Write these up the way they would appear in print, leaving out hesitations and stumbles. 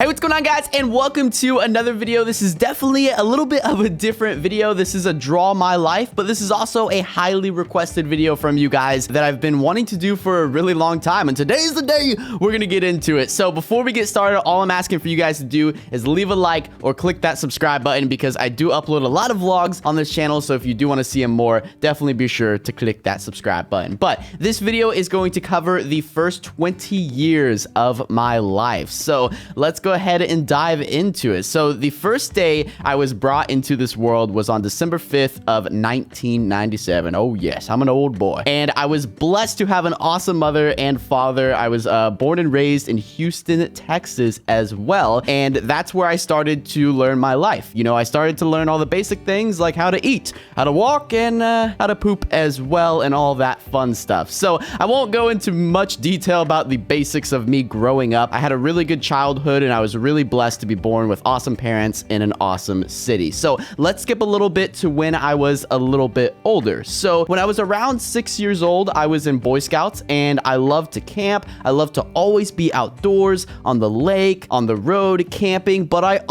Hey, what's going on, guys, and welcome to another video. This is definitely a little bit of a different video. This is a draw my life, but this is also a highly requested video from you guys that I've been wanting to do for a really long time, and today's the day we're gonna get into it. So before we get started, all I'm asking for you guys to do is leave a like or click that subscribe button, because I do upload a lot of vlogs on this channel, so if you do want to see them more, definitely be sure to click that subscribe button. But this video is going to cover the first 20 years of my life, so let's go ahead and dive into it. So the first day I was brought into this world was on December 5th of 1997. Oh yes, I'm an old boy. And I was blessed to have an awesome mother and father. I was born and raised in Houston, Texas as well. And that's where I started to learn my life. You know, I started to learn all the basic things like how to eat, how to walk, and how to poop as well, and all that fun stuff. So I won't go into much detail about the basics of me growing up. I had a really good childhood, and I was really blessed to be born with awesome parents in an awesome city. So let's skip a little bit to when I was a little bit older. So when I was around 6 years old, I was in Boy Scouts, and I loved to camp. I loved to always be outdoors, on the lake, on the road, camping. But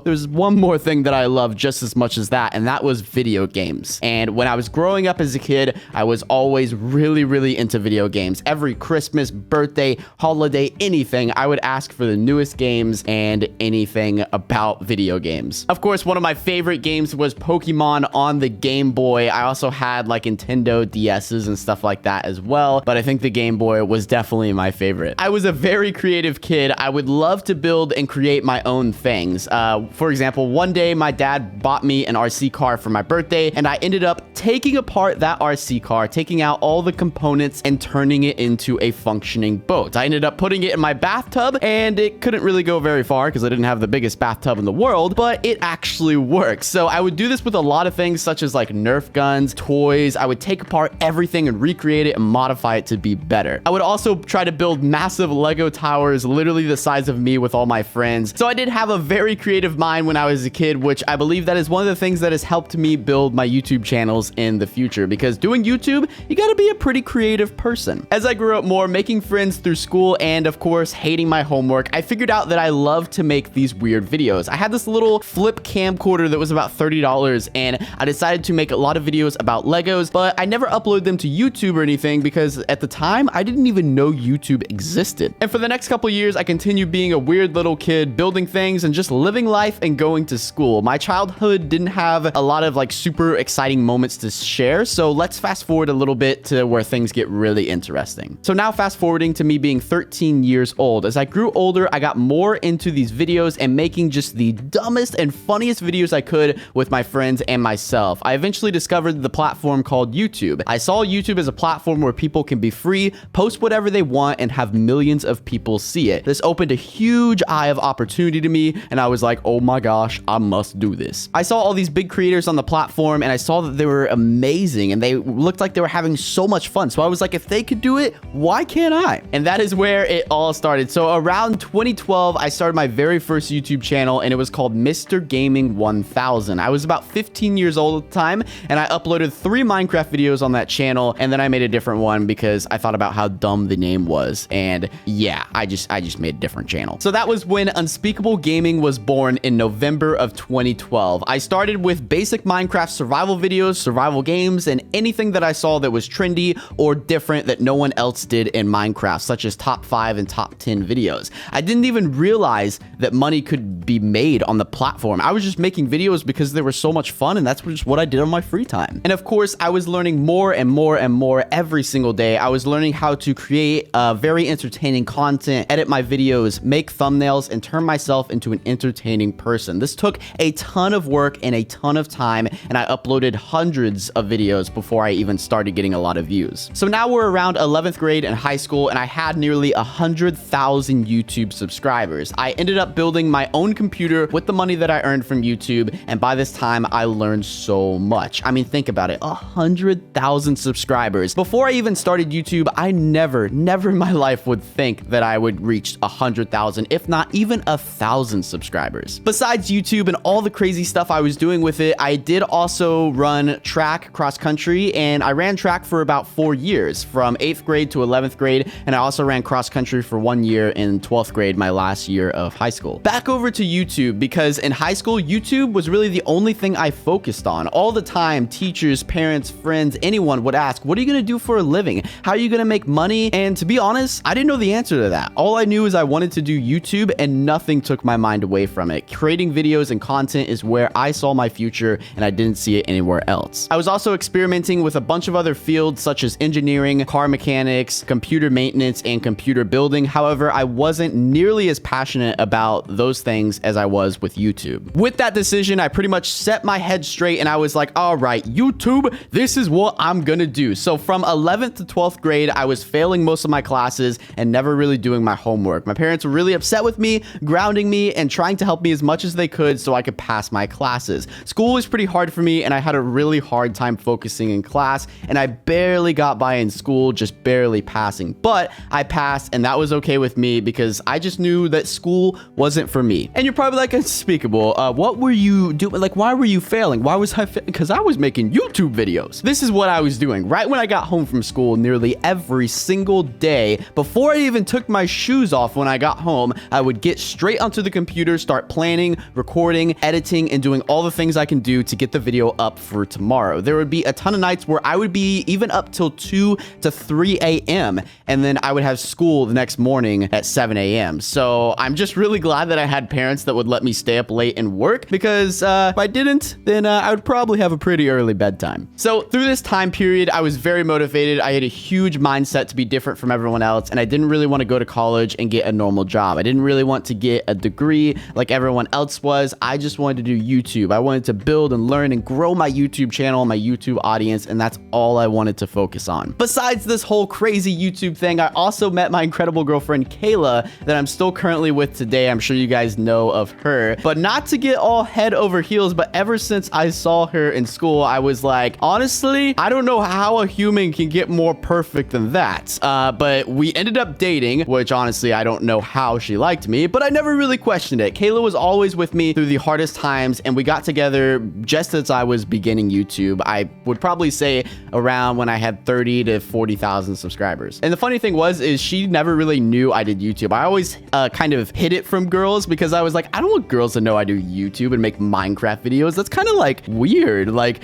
there's one more thing that I loved just as much as that, and that was video games. And when I was growing up as a kid, I was always really into video games. Every Christmas, birthday, holiday, anything, I would ask for the newest games and anything about video games. Of course, one of my favorite games was Pokemon on the Game Boy. I also had like Nintendo DS's and stuff like that as well, but I think the Game Boy was definitely my favorite. I was a very creative kid. I would love to build and create my own things. For example, one day my dad bought me an RC car for my birthday, and I ended up taking apart that RC car, taking out all the components and turning it into a functioning boat. I ended up putting it in my bathtub, and it couldn't really go very far because I didn't have the biggest bathtub in the world, but it actually works. So I would do this with a lot of things, such as like Nerf guns, toys. I would take apart everything and recreate it and modify it to be better. I would also try to build massive Lego towers, literally the size of me, with all my friends. So I did have a very creative mind when I was a kid, which I believe that is one of the things that has helped me build my YouTube channels in the future, because doing YouTube, you gotta be a pretty creative person. As I grew up more, making friends through school, and of course hating my homework, I figured out that I love to make these weird videos. I had this little flip camcorder that was about $30, and I decided to make a lot of videos about Legos, but I never uploaded them to YouTube or anything, because at the time I didn't even know YouTube existed. And for the next couple years, I continued being a weird little kid, building things and just living life and going to school. My childhood didn't have a lot of like super exciting moments to share, so let's fast forward a little bit to where things get really interesting. So now fast forwarding to me being 13 years old. As I grew older, I got more into these videos and making just the dumbest and funniest videos I could with my friends and myself. I eventually discovered the platform called YouTube. I saw YouTube as a platform where people can be free, post whatever they want, and have millions of people see it. This opened a huge eye of opportunity to me, and I was like, oh my gosh, I must do this. I saw all these big creators on the platform, and I saw that they were amazing, and they looked like they were having so much fun. So I was like, if they could do it, why can't I? And that is where it all started. So around 2012, I started my very first YouTube channel, and it was called Mr. Gaming 1000. I was about 15 years old at the time, and I uploaded 3 Minecraft videos on that channel, and then I made a different one because I thought about how dumb the name was, and yeah, I just made a different channel. So that was when Unspeakable Gaming was born in November of 2012. I started with basic Minecraft survival videos, survival games, and anything that I saw that was trendy or different that no one else did in Minecraft, such as top 5 and top 10 videos. I didn't even realize that money could be made on the platform. I was just making videos because they were so much fun, and that's just what I did on my free time. And of course, I was learning more and more every single day. I was learning how to create very entertaining content, edit my videos, make thumbnails, and turn myself into an entertaining person. This took a ton of work and a ton of time, and I uploaded hundreds of videos before I even started getting a lot of views. So now we're around 11th grade in high school, and I had nearly 100,000 YouTube subscribers. I ended up building my own computer with the money that I earned from YouTube, and by this time, I learned so much. I mean, think about it, 100,000 subscribers. Before I even started YouTube, I never in my life would think that I would reach 100,000, if not even 1,000 subscribers. Besides YouTube and all the crazy stuff I was doing with it, I did also run track, cross country, and I ran track for about 4 years, from 8th grade to 11th grade, and I also ran cross country for 1 year in 12th grade, my last last year of high school. Back over to YouTube, because in high school, YouTube was really the only thing I focused on. All the time, teachers, parents, friends, anyone would ask, what are you gonna do for a living? How are you gonna make money? And to be honest, I didn't know the answer to that. All I knew is I wanted to do YouTube, and nothing took my mind away from it. Creating videos and content is where I saw my future, and I didn't see it anywhere else. I was also experimenting with a bunch of other fields such as engineering, car mechanics, computer maintenance, and computer building. However, I wasn't nearly as passionate about those things as I was with YouTube. With that decision, I pretty much set my head straight, and I was like, all right, YouTube, this is what I'm gonna do. So from 11th to 12th grade, I was failing most of my classes and never really doing my homework. My parents were really upset with me, grounding me, and trying to help me as much as they could so I could pass my classes. School was pretty hard for me, and I had a really hard time focusing in class, and I barely got by in school, just barely passing. But I passed, and that was okay with me because I just knew that school wasn't for me. And you're probably like, Unspeakable, what were you doing? Like, why were you failing? Why was I because I was making YouTube videos. This is what I was doing right when I got home from school nearly every single day. Before I even took my shoes off when I got home, I would get straight onto the computer, start planning, recording, editing, and doing all the things I can do to get the video up for tomorrow. There would be a ton of nights where I would be even up till 2 to 3 a.m. and then I would have school the next morning at 7 a.m. So I'm just really glad that I had parents that would let me stay up late and work, because if I didn't, then I would probably have a pretty early bedtime. So through this time period, I was very motivated. I had a huge mindset to be different from everyone else, and I didn't really want to go to college and get a normal job. I didn't really want to get a degree like everyone else was. I just wanted to do YouTube. I wanted to build and learn and grow my YouTube channel, my YouTube audience, and that's all I wanted to focus on. Besides this whole crazy YouTube thing, I also met my incredible girlfriend, Kayla, that I'm still currently with today. I'm sure you guys know of her, but not to get all head over heels, but ever since I saw her in school, I was like, honestly, I don't know how a human can get more perfect than that. But we ended up dating, which honestly, I don't know how she liked me, but I never really questioned it. Kayla was always with me through the hardest times, and we got together just as I was beginning YouTube. I would probably say around when I had 30 to 40,000 subscribers. And the funny thing is she never really knew I did YouTube. I always kind of hid it from girls because I was like, I don't want girls to know I do YouTube and make Minecraft videos. That's kind of like weird. Like,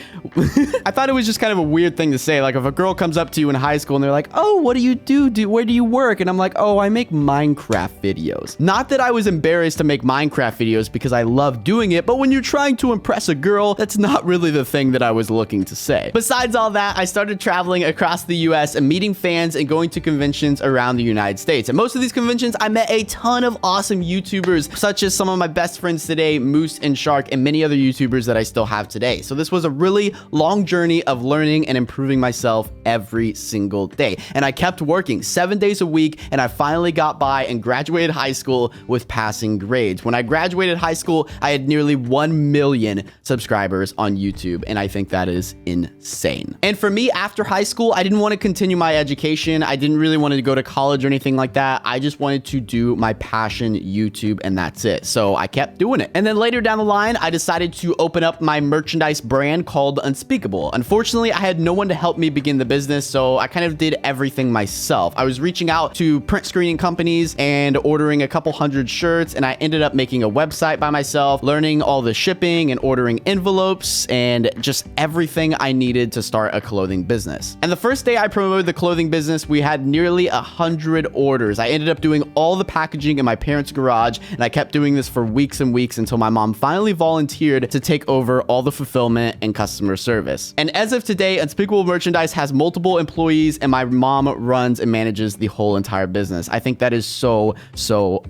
I thought it was just kind of a weird thing to say. Like, if a girl comes up to you in high school and they're like, oh, what do you do? Where do you work? And I'm like, oh, I make Minecraft videos. Not that I was embarrassed to make Minecraft videos because I love doing it, but when you're trying to impress a girl, that's not really the thing that I was looking to say. Besides all that, I started traveling across the US and meeting fans and going to conventions around the United States. And most of these conventions, I met a ton of awesome YouTubers, such as some of my best friends today, Moose and Shark, and many other YouTubers that I still have today. So this was a really long journey of learning and improving myself every single day. And I kept working 7 days a week, and I finally got by and graduated high school with passing grades. When I graduated high school, I had nearly 1 million subscribers on YouTube, and I think that is insane. And for me, after high school, I didn't want to continue my education. I didn't really want to go to college or anything like that. I just wanted to do my passion, YouTube, and that's it. So I kept doing it. And then later down the line, I decided to open up my merchandise brand called Unspeakable. Unfortunately, I had no one to help me begin the business, so I kind of did everything myself. I was reaching out to print screening companies and ordering a couple hundred shirts, and I ended up making a website by myself, learning all the shipping and ordering envelopes and just everything I needed to start a clothing business. And the first day I promoted the clothing business, we had nearly 100 orders. I ended up doing all the packaging in my parents' garage, and I kept doing this for weeks and weeks until my mom finally volunteered to take over all the fulfillment and customer service. And as of today, Unspeakable Merchandise has multiple employees, and my mom runs and manages the whole entire business. I think that is so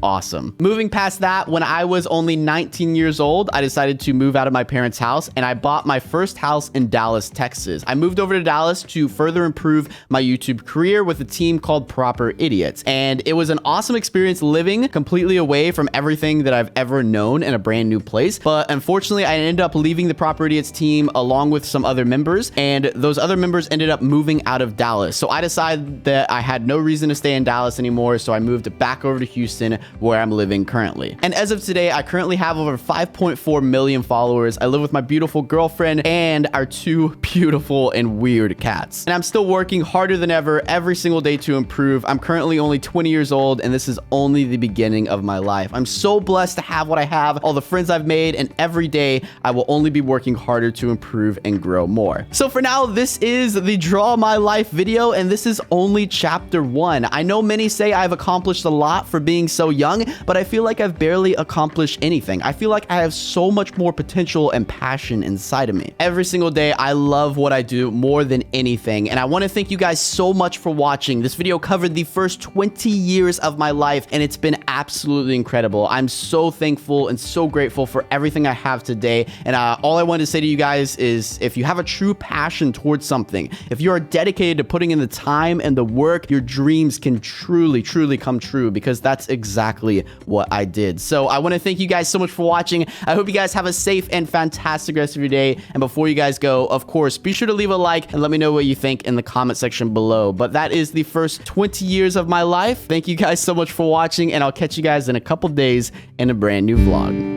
awesome. Moving past that, when I was only 19 years old, I decided to move out of my parents' house, and I bought my first house in Dallas, Texas. I moved over to Dallas to further improve my YouTube career with a team called Proper Idiots. And it was an awesome experience living completely away from everything that I've ever known in a brand new place. But unfortunately, I ended up leaving the Proper Idiots team along with some other members, and those other members ended up moving out of Dallas. So I decided that I had no reason to stay in Dallas anymore, so I moved back over to Houston, where I'm living currently. And as of today, I currently have over 5.4 million followers. I live with my beautiful girlfriend and our 2 beautiful and weird cats. And I'm still working harder than ever every single day to improve. I'm currently only 20 years old, and this is only the beginning of my life. I'm so blessed to have what I have, all the friends I've made, and every day I will only be working harder to improve and grow more. So for now, this is the Draw My Life video, and this is only chapter 1. I know many say I've accomplished a lot for being so young, but I feel like I've barely accomplished anything. I feel like I have so much more potential and passion inside of me. Every single day, I love what I do more than anything, and I want to thank you guys so much for watching. This video covered the first 20 years of my life, and it's been absolutely incredible. I'm so thankful and so grateful for everything I have today, and all I wanted to say to you guys is if you have a true passion towards something, if you are dedicated to putting in the time and the work, your dreams can truly come true, because that's exactly what I did. So I want to thank you guys so much for watching. I hope you guys have a safe and fantastic rest of your day, and before you guys go, of course, be sure to leave a like and let me know what you think in the comment section below. But that is the first 20 years of my life. Thank you guys so much for watching, and I'll catch you guys in a couple days in a brand new vlog.